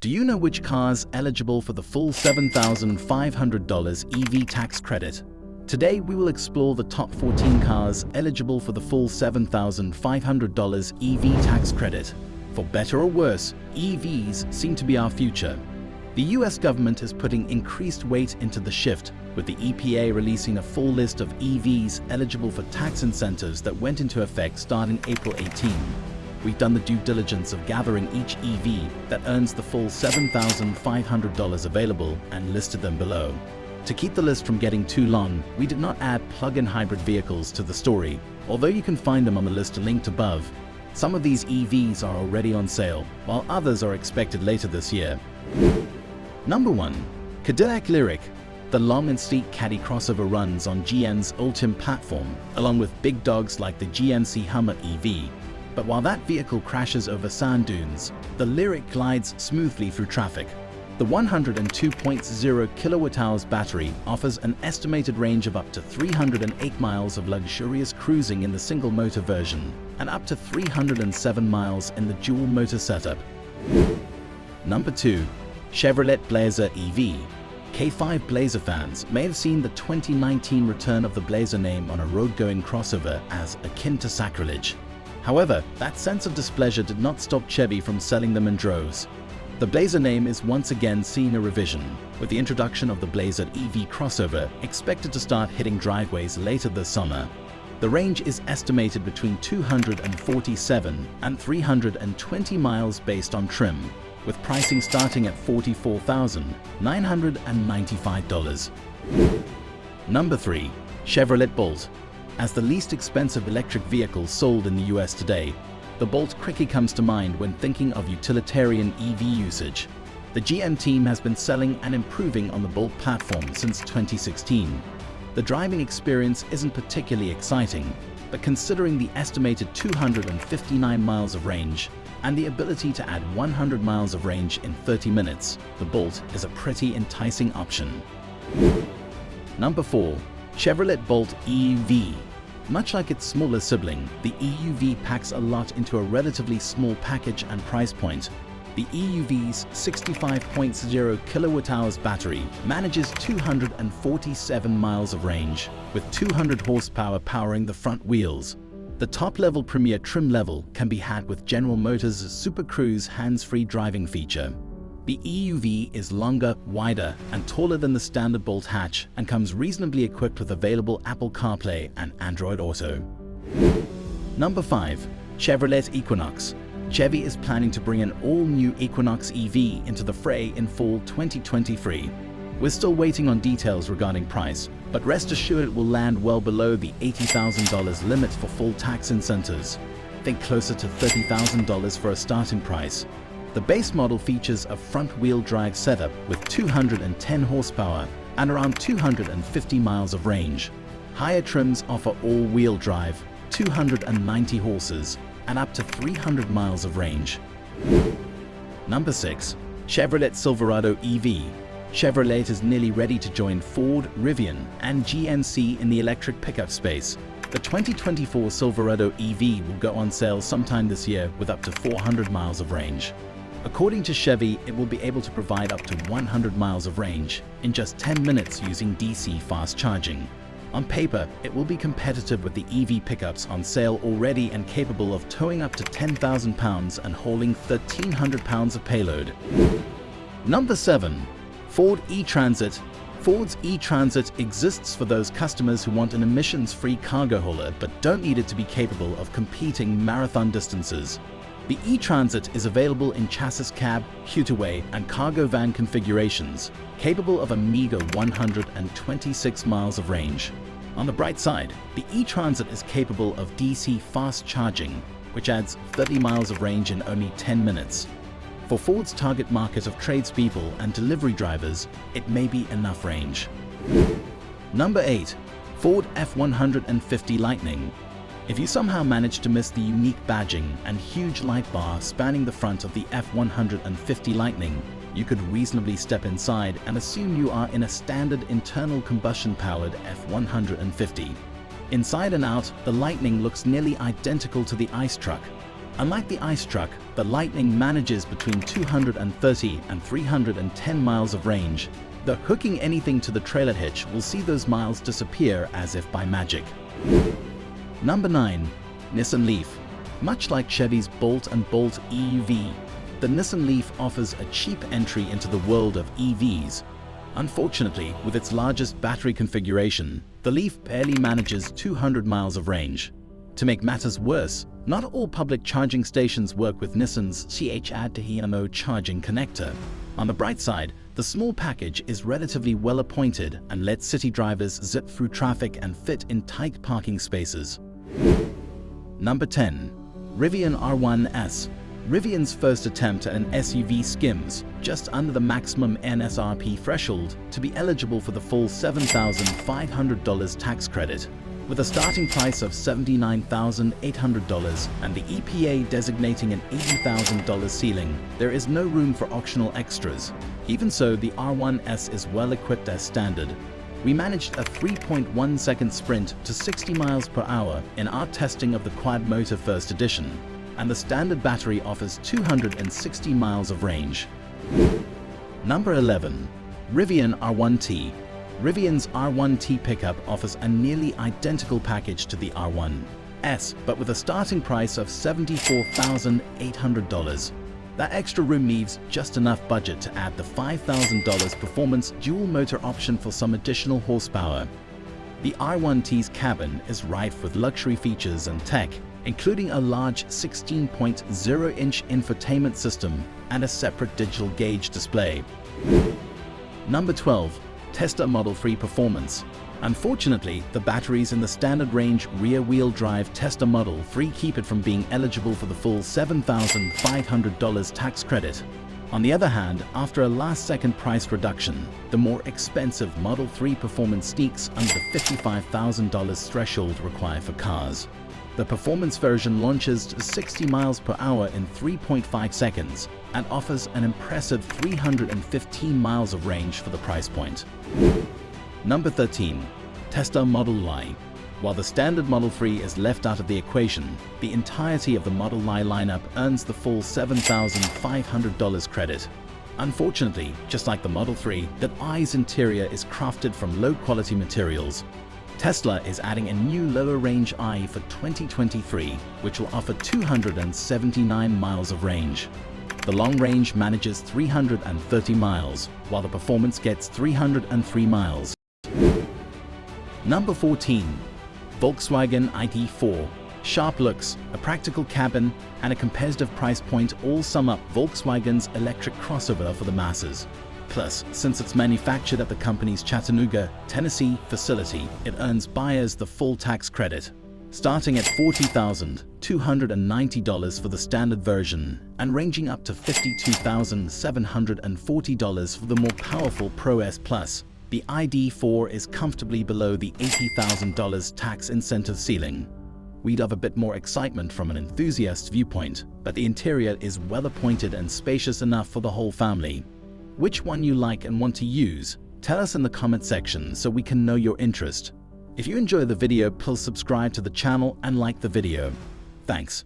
Do you know which cars eligible for the full $7,500 EV tax credit? Today we will explore the top 14 cars eligible for the full $7,500 EV tax credit. For better or worse, EVs seem to be our future. The US government is putting increased weight into the shift, with the EPA releasing a full list of EVs eligible for tax incentives that went into effect starting April 18. We've done the due diligence of gathering each EV that earns the full $7,500 available and listed them below. To keep the list from getting too long, we did not add plug-in hybrid vehicles to the story, although you can find them on the list linked above. Some of these EVs are already on sale, while others are expected later this year. Number 1. Cadillac Lyriq. The long and sleek Caddy crossover runs on GM's Ultium platform, along with big dogs like the GMC Hummer EV. But while that vehicle crashes over sand dunes, the Lyriq glides smoothly through traffic. The 102.0 kWh battery offers an estimated range of up to 308 miles of luxurious cruising in the single-motor version, and up to 307 miles in the dual-motor setup. Number 2. Chevrolet Blazer EV. K5 Blazer fans may have seen the 2019 return of the Blazer name on a road-going crossover as akin to sacrilege. However, that sense of displeasure did not stop Chevy from selling them in droves. The Blazer name is once again seeing a revision, with the introduction of the Blazer EV crossover expected to start hitting driveways later this summer. The range is estimated between 247 and 320 miles based on trim, with pricing starting at $44,995. Number 3. Chevrolet Bolt. As the least expensive electric vehicle sold in the US today, the Bolt quickly comes to mind when thinking of utilitarian EV usage. The GM team has been selling and improving on the Bolt platform since 2016. The driving experience isn't particularly exciting, but considering the estimated 259 miles of range and the ability to add 100 miles of range in 30 minutes, the Bolt is a pretty enticing option. Number 4. Chevrolet Bolt EUV. Much like its smaller sibling, the EUV packs a lot into a relatively small package and price point. The EUV's 65.0 kWh battery manages 247 miles of range, with 200 horsepower powering the front wheels. The top-level Premier trim level can be had with General Motors' Super Cruise hands-free driving feature. The EUV is longer, wider, and taller than the standard Bolt hatch and comes reasonably equipped with available Apple CarPlay and Android Auto. Number 5. Chevrolet Equinox. Chevy is planning to bring an all-new Equinox EV into the fray in fall 2023. We're still waiting on details regarding price, but rest assured it will land well below the $80,000 limit for full tax incentives. Think closer to $30,000 for a starting price. The base model features a front-wheel drive setup with 210 horsepower and around 250 miles of range. Higher trims offer all-wheel drive, 290 horses, and up to 300 miles of range. Number 6. Chevrolet Silverado EV. Chevrolet is nearly ready to join Ford, Rivian, and GMC in the electric pickup space. The 2024 Silverado EV will go on sale sometime this year with up to 400 miles of range. According to Chevy, it will be able to provide up to 100 miles of range in just 10 minutes using DC fast charging. On paper, it will be competitive with the EV pickups on sale already and capable of towing up to 10,000 pounds and hauling 1,300 pounds of payload. Number 7. Ford E-Transit. Ford's E-Transit exists for those customers who want an emissions-free cargo hauler but don't need it to be capable of competing marathon distances. The E-Transit is available in chassis cab, cutaway, and cargo van configurations, capable of a meager 126 miles of range. On the bright side, the E-Transit is capable of DC fast charging, which adds 30 miles of range in only 10 minutes. For Ford's target market of tradespeople and delivery drivers, it may be enough range. Number 8. Ford F-150 Lightning. If you somehow manage to miss the unique badging and huge light bar spanning the front of the F-150 Lightning, you could reasonably step inside and assume you are in a standard internal combustion-powered F-150. Inside and out, the Lightning looks nearly identical to the ICE truck. Unlike the ice truck, the Lightning manages between 230 and 310 miles of range, though hooking anything to the trailer hitch will see those miles disappear as if by magic. Number 9. Nissan Leaf. Much like Chevy's Bolt and Bolt EUV, the Nissan Leaf offers a cheap entry into the world of EVs. Unfortunately, with its largest battery configuration, the Leaf barely manages 200 miles of range. To make matters worse, not all public charging stations work with Nissan's CHAdeHIMO charging connector. On the bright side, the small package is relatively well appointed and lets city drivers zip through traffic and fit in tight parking spaces. Number 10. Rivian R1S. Rivian's first attempt at an SUV skims just under the maximum MSRP threshold to be eligible for the full $7,500 tax credit. With a starting price of $79,800 and the EPA designating an $80,000 ceiling, there is no room for optional extras. Even so, the R1S is well equipped as standard. We managed a 3.1-second sprint to 60 miles per hour in our testing of the Quad Motor First Edition, and the standard battery offers 260 miles of range. Number 11. Rivian R1T. Rivian's R1T pickup offers a nearly identical package to the R1S, but with a starting price of $74,800. That extra room leaves just enough budget to add the $5,000 performance dual motor option for some additional horsepower. The R1T's cabin is rife with luxury features and tech, including a large 16.0-inch infotainment system and a separate digital gauge display. Number 12. Tesla Model 3 Performance. Unfortunately, the batteries in the standard range rear-wheel drive Tesla Model 3 keep it from being eligible for the full $7,500 tax credit. On the other hand, after a last-second price reduction, the more expensive Model 3 Performance sneaks under the $55,000 threshold required for cars. The performance version launches to 60 miles per hour in 3.5 seconds and offers an impressive 315 miles of range for the price point. Number 13. Tesla Model Y. While the standard Model 3 is left out of the equation, the entirety of the Model Y lineup earns the full $7,500 credit. Unfortunately, just like the Model 3, the Y's interior is crafted from low-quality materials. Tesla is adding a new lower-range Y for 2023, which will offer 279 miles of range. The long range manages 330 miles, while the performance gets 303 miles. Number 14. Volkswagen ID.4. Sharp looks, a practical cabin, and a competitive price point all sum up Volkswagen's electric crossover for the masses. Plus, since it's manufactured at the company's Chattanooga, Tennessee facility, it earns buyers the full tax credit, starting at $40,290 for the standard version and ranging up to $52,740 for the more powerful Pro S Plus. The ID.4 is comfortably below the $80,000 tax incentive ceiling. We'd have a bit more excitement from an enthusiast viewpoint, but the interior is well appointed and spacious enough for the whole family. Which one you like and want to use? Tell us in the comment section so we can know your interest. If you enjoy the video, please subscribe to the channel and like the video. Thanks.